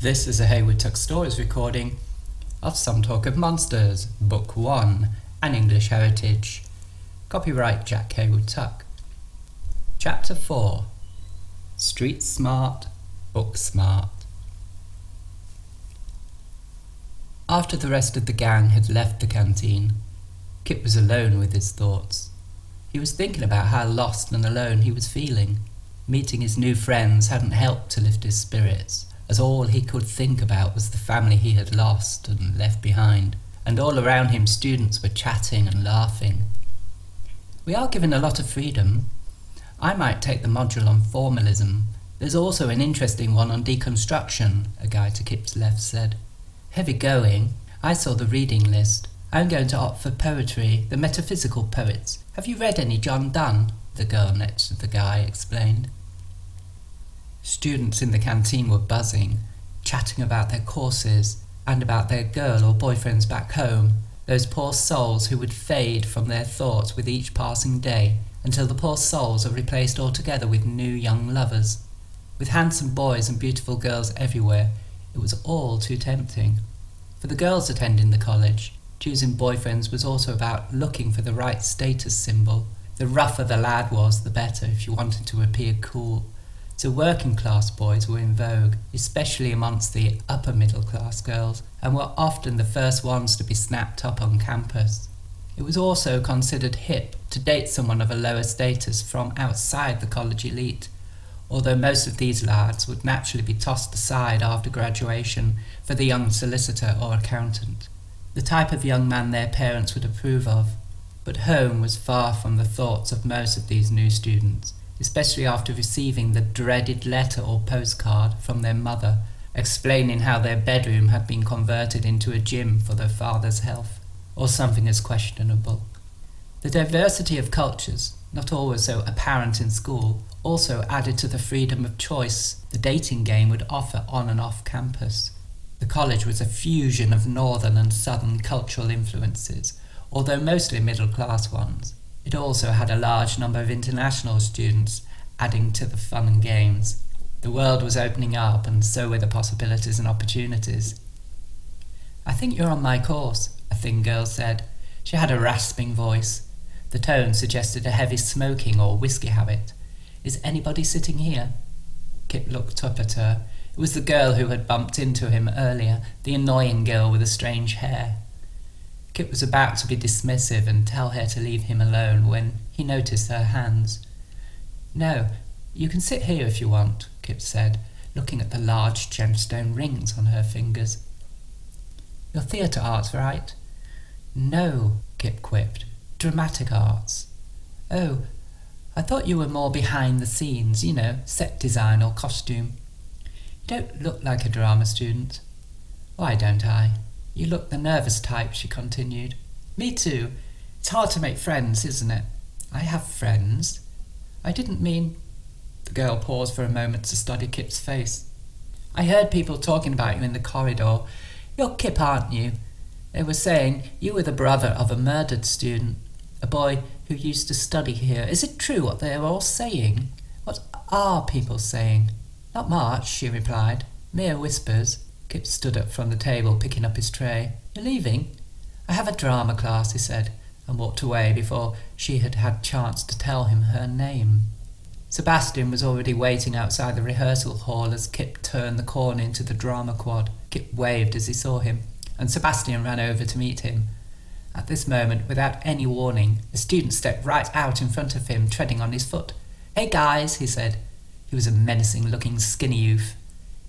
This is a Hayward Tuck Stories recording of Some Talk of Monsters, Book 1, An English Heritage. Copyright Jack Hayward Tuck. Chapter 4. Street Smart, Book Smart. After the rest of the gang had left the canteen, Kip was alone with his thoughts. He was thinking about how lost and alone he was feeling. Meeting his new friends hadn't helped to lift his spirits, as all he could think about was the family he had lost and left behind, and all around him students were chatting and laughing. We are given a lot of freedom. I might take the module on formalism. There's also an interesting one on deconstruction, a guy to Kip's left said. Heavy going. I saw the reading list. I'm going to opt for poetry, the metaphysical poets. Have you read any John Donne? The girl next to the guy explained. Students in the canteen were buzzing, chatting about their courses and about their girl or boyfriends back home, those poor souls who would fade from their thoughts with each passing day until the poor souls are replaced altogether with new young lovers. With handsome boys and beautiful girls everywhere, it was all too tempting. For the girls attending the college, choosing boyfriends was also about looking for the right status symbol. The rougher the lad was, the better if you wanted to appear cool. So working class boys were in vogue, especially amongst the upper middle class girls, and were often the first ones to be snapped up on campus. It was also considered hip to date someone of a lower status from outside the college elite, although most of these lads would naturally be tossed aside after graduation for the young solicitor or accountant, the type of young man their parents would approve of. But home was far from the thoughts of most of these new students, especially after receiving the dreaded letter or postcard from their mother explaining how their bedroom had been converted into a gym for their father's health, or something as questionable. The diversity of cultures, not always so apparent in school, also added to the freedom of choice the dating game would offer on and off campus. The college was a fusion of northern and southern cultural influences, although mostly middle-class ones. It also had a large number of international students, adding to the fun and games. The world was opening up, and so were the possibilities and opportunities. "I think you're on my course," a thin girl said. She had a rasping voice. The tone suggested a heavy smoking or whiskey habit. "Is anybody sitting here?" Kip looked up at her. It was the girl who had bumped into him earlier, the annoying girl with the strange hair. Kip was about to be dismissive and tell her to leave him alone when he noticed her hands. "No, you can sit here if you want," Kip said, looking at the large gemstone rings on her fingers. "You're theatre arts, right?" "No," Kip quipped. "Dramatic arts." "Oh, I thought you were more behind the scenes, set design or costume." "You don't look like a drama student." "Why don't I?" "You look the nervous type," she continued. "Me too. It's hard to make friends, isn't it?" "I have friends." "I didn't mean—" The girl paused for a moment to study Kip's face. "I heard people talking about you in the corridor. You're Kip, aren't you? They were saying you were the brother of a murdered student, a boy who used to study here. Is it true what they are all saying?" "What are people saying?" "Not much," she replied. "Mere whispers." Kip stood up from the table, picking up his tray. "You're leaving?" "I have a drama class," he said, and walked away before she had had chance to tell him her name. Sebastian was already waiting outside the rehearsal hall as Kip turned the corner into the drama quad. Kip waved as he saw him, and Sebastian ran over to meet him. At this moment, without any warning, a student stepped right out in front of him, treading on his foot. "Hey guys," he said. He was a menacing-looking skinny youth.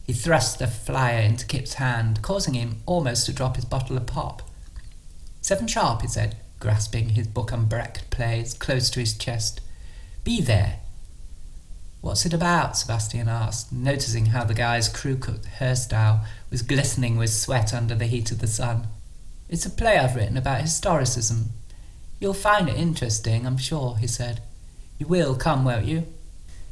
He thrust a flyer into Kip's hand, causing him almost to drop his bottle of pop. "7 sharp," he said, grasping his book on Brecht plays close to his chest. "Be there." "What's it about?" Sebastian asked, noticing how the guy's crew-cut hairstyle was glistening with sweat under the heat of the sun. "It's a play I've written about historicism. You'll find it interesting, I'm sure," he said. "You will come, won't you?"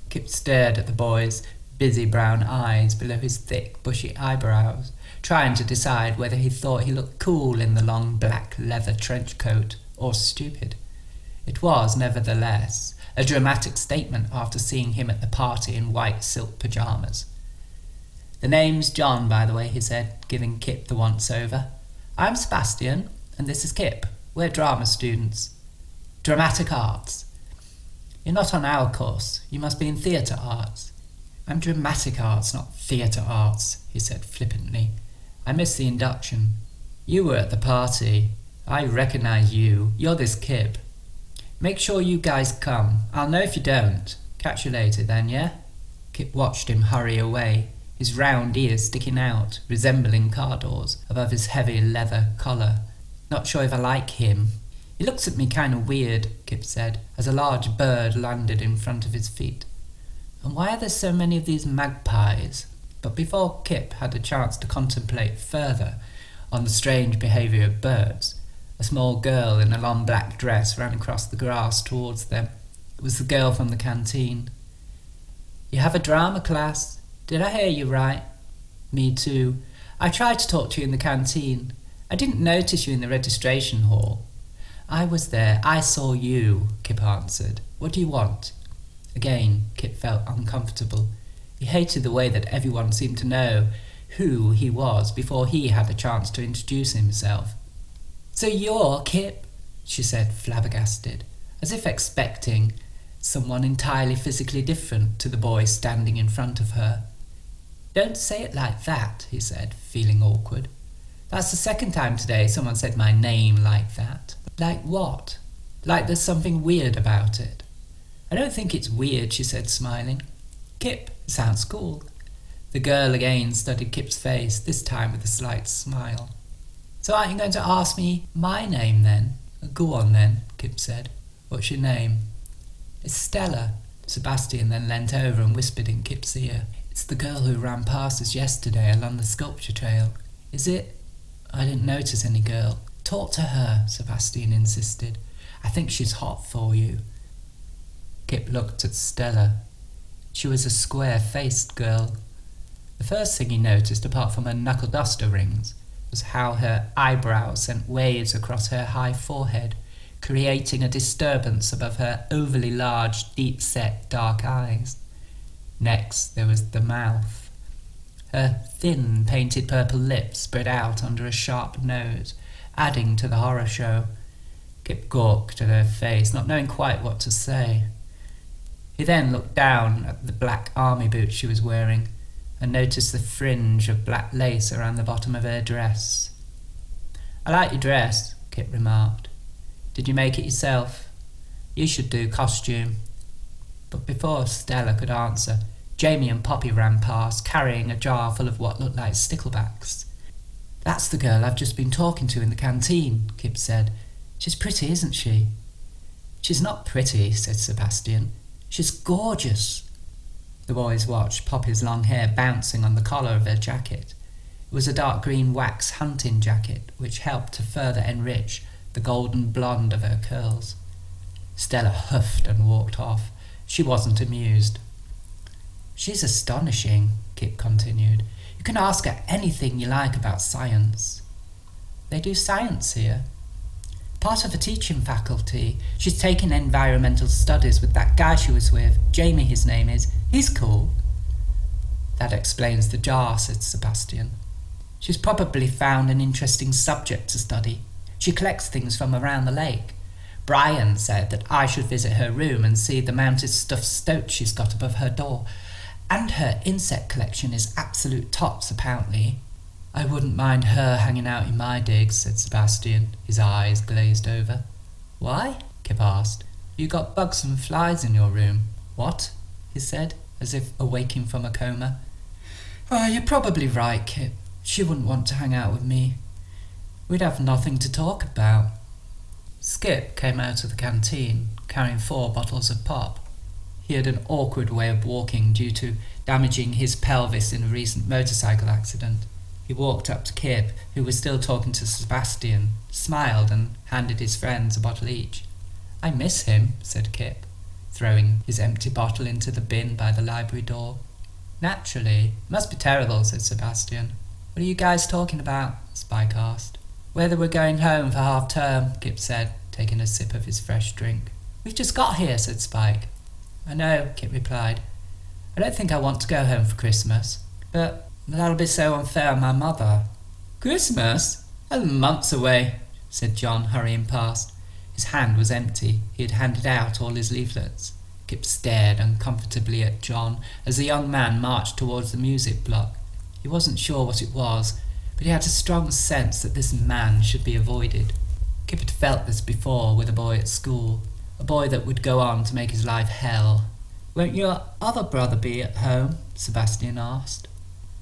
Kip stared at the boy's busy brown eyes below his thick, bushy eyebrows, trying to decide whether he thought he looked cool in the long black leather trench coat or stupid. It was, nevertheless, a dramatic statement after seeing him at the party in white silk pyjamas. "The name's John, by the way," he said, giving Kip the once-over. "I'm Sebastian, and this is Kip. We're drama students. Dramatic arts. You're not on our course. You must be in theatre arts." "I'm dramatic arts, not theatre arts," he said flippantly. "I missed the induction." "You were at the party. I recognise you. You're this Kip. Make sure you guys come. I'll know if you don't. Catch you later then, yeah?" Kip watched him hurry away, his round ears sticking out, resembling car doors, above his heavy leather collar. "Not sure if I like him. He looks at me kind of weird," Kip said, as a large bird landed in front of his feet. "And why are there so many of these magpies?" But before Kip had a chance to contemplate further on the strange behaviour of birds, a small girl in a long black dress ran across the grass towards them. It was the girl from the canteen. "You have a drama class. Did I hear you right?" "Me too. I tried to talk to you in the canteen. I didn't notice you in the registration hall." "I was there. I saw you," Kip answered. "What do you want?" Again, Kip felt uncomfortable. He hated the way that everyone seemed to know who he was before he had a chance to introduce himself. "So you're Kip?" she said, flabbergasted, as if expecting someone entirely physically different to the boy standing in front of her. "Don't say it like that," he said, feeling awkward. "That's the second time today someone said my name like that." "Like what?" "Like there's something weird about it." "I don't think it's weird," she said, smiling. "Kip, it sounds cool." The girl again studied Kip's face, this time with a slight smile. "So aren't you going to ask me my name then?" "Go on then," Kip said. "What's your name?" "It's Stella." Sebastian then leant over and whispered in Kip's ear. "It's the girl who ran past us yesterday along the sculpture trail." "Is it?" "I didn't notice any girl." "Talk to her," Sebastian insisted. "I think she's hot for you." Kip looked at Stella. She was a square-faced girl. The first thing he noticed, apart from her knuckle-duster rings, was how her eyebrows sent waves across her high forehead, creating a disturbance above her overly large, deep-set dark eyes. Next, there was the mouth. Her thin, painted purple lips spread out under a sharp nose, adding to the horror show. Kip gawked at her face, not knowing quite what to say. He then looked down at the black army boots she was wearing, and noticed the fringe of black lace around the bottom of her dress. "I like your dress," Kip remarked. "Did you make it yourself?" "You should do costume." But before Stella could answer, Jamie and Poppy ran past, carrying a jar full of what looked like sticklebacks. "That's the girl I've just been talking to in the canteen," Kip said. "She's pretty, isn't she?" "She's not pretty," said Sebastian. "She's gorgeous." The boys watched Poppy's long hair bouncing on the collar of her jacket. It was a dark green wax hunting jacket, which helped to further enrich the golden blonde of her curls. Stella huffed and walked off. She wasn't amused. "She's astonishing," Kip continued. "You can ask her anything you like about science." "They do science here?" "Part of a teaching faculty. She's taking environmental studies with that guy she was with. Jamie, his name is. He's cool." "That explains the jar," said Sebastian. "She's probably found an interesting subject to study. She collects things from around the lake. Brian said that I should visit her room and see the mounted stuffed stoat she's got above her door. And her insect collection is absolute tops, apparently." "I wouldn't mind her hanging out in my digs," said Sebastian, his eyes glazed over. "Why?" Kip asked. "You got bugs and flies in your room." "What?" he said, as if awaking from a coma. "Well, you're probably right, Kip. She wouldn't want to hang out with me. We'd have nothing to talk about." Skip came out of the canteen, carrying 4 bottles of pop. He had an awkward way of walking due to damaging his pelvis in a recent motorcycle accident. He walked up to Kip, who was still talking to Sebastian, smiled and handed his friends a bottle each. "I miss him," said Kip, throwing his empty bottle into the bin by the library door. "Naturally. It must be terrible," said Sebastian. "What are you guys talking about?" Spike asked. "Whether we're going home for half-term," Kip said, taking a sip of his fresh drink. "We've just got here," said Spike. "I know," Kip replied. "I don't think I want to go home for Christmas, but That'll be so unfair on my mother. Christmas? That's months away, said John, hurrying past. His hand was empty. He had handed out all his leaflets. Kip stared uncomfortably at John as the young man marched towards the music block. He wasn't sure what it was, but he had a strong sense that this man should be avoided. Kip had felt this before with a boy at school, a boy that would go on to make his life hell. Won't your other brother be at home? Sebastian asked.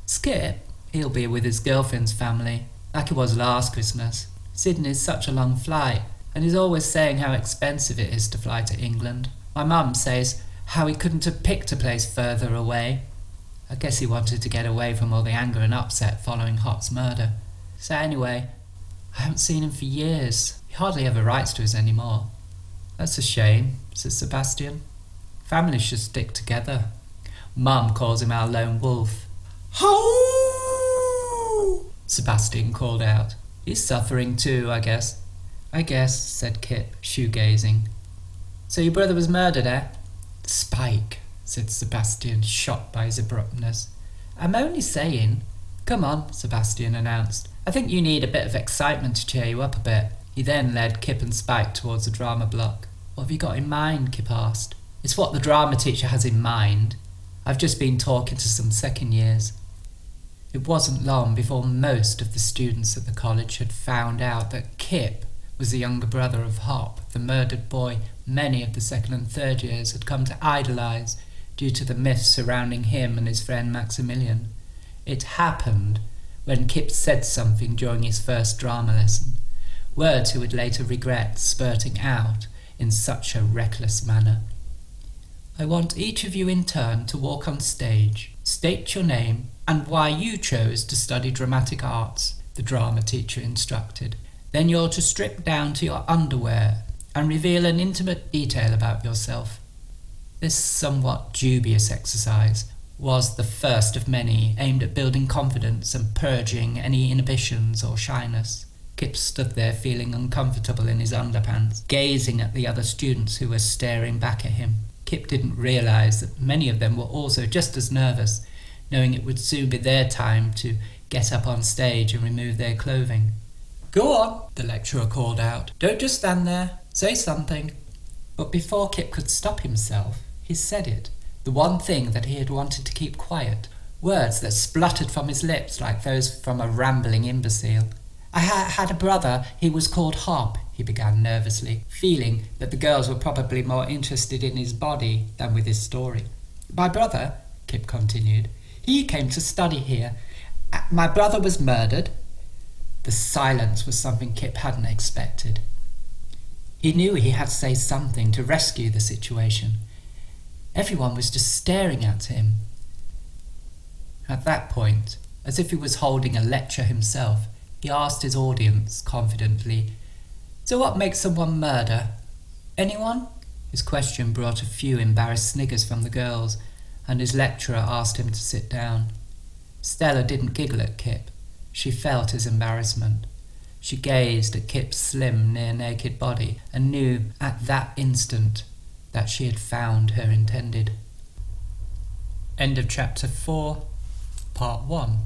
Skip? He'll be with his girlfriend's family, like he was last Christmas. Sydney's such a long flight, and he's always saying how expensive it is to fly to England. My mum says how he couldn't have picked a place further away. I guess he wanted to get away from all the anger and upset following Hop's murder. So anyway, I haven't seen him for years. He hardly ever writes to us anymore. That's a shame, says Sebastian. Families should stick together. Mum calls him our lone wolf. Ho! Sebastian called out. He's suffering too, I guess. I guess, said Kip, shoegazing. So your brother was murdered, eh? Spike, said Sebastian, shocked by his abruptness. I'm only saying. Come on, Sebastian announced. I think you need a bit of excitement to cheer you up a bit. He then led Kip and Spike towards the drama block. What have you got in mind? Kip asked. It's what the drama teacher has in mind. I've just been talking to some second years. It wasn't long before most of the students at the college had found out that Kip was the younger brother of Hop, the murdered boy many of the second and third years had come to idolise due to the myths surrounding him and his friend Maximilian. It happened when Kip said something during his first drama lesson, words he would later regret spurting out in such a reckless manner. I want each of you in turn to walk on stage, state your name and why you chose to study dramatic arts, the drama teacher instructed. Then you're to strip down to your underwear and reveal an intimate detail about yourself. This somewhat dubious exercise was the first of many aimed at building confidence and purging any inhibitions or shyness. Kip stood there feeling uncomfortable in his underpants, gazing at the other students who were staring back at him. Kip didn't realise that many of them were also just as nervous, knowing it would soon be their time to get up on stage and remove their clothing. Go on, the lecturer called out. Don't just stand there. Say something. But before Kip could stop himself, he said it, the one thing that he had wanted to keep quiet, words that spluttered from his lips like those from a rambling imbecile. I had a brother, he was called Hop, he began nervously, feeling that the girls were probably more interested in his body than with his story. My brother, Kip continued, he came to study here. My brother was murdered. The silence was something Kip hadn't expected. He knew he had to say something to rescue the situation. Everyone was just staring at him. At that point, as if he was holding a lecture himself, he asked his audience confidently, So what makes someone murder? Anyone? His question brought a few embarrassed sniggers from the girls, and his lecturer asked him to sit down. Stella didn't giggle at Kip. She felt his embarrassment. She gazed at Kip's slim, near-naked body and knew at that instant that she had found her intended. End of chapter 4, part 1.